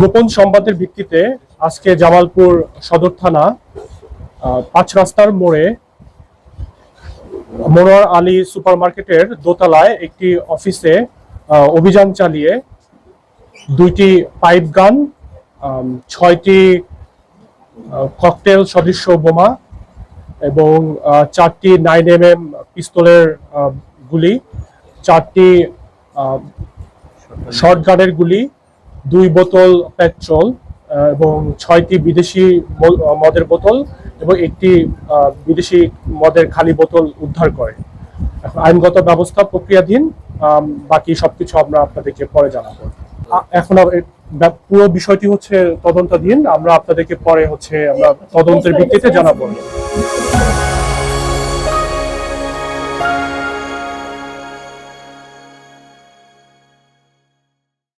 গোপন সংবাদের ভিত্তিতে আজকে জামালপুর সদর থানা ৫ রাস্তার মোড়ে মনোয়ার আলী সুপারমার্কেটের দোতলায় একটি অফিসে অভিযান চালিয়ে ২টি পাইপ গান, ৬টি ককটেল সদৃশ্য বোমা এবং ৪টি 9mm পিস্তলের গুলি, ৪টি শর্টগানের গুলি, ২ বোতল পেট্রোল এবং ৬টি বিদেশি মদের বোতল এবং একটি বিদেশি মদের খালি বোতল উদ্ধার করে। আইনগত ব্যবস্থা প্রক্রিয়াধীন, বাকি সবকিছু আমরা আপনাদেরকে পরে জানাবো। এখন পুরো বিষয়টি হচ্ছে তদন্তাধীন, আমরা আপনাদেরকে পরে আমরা তদন্তের ভিত্তিতে জানাবো।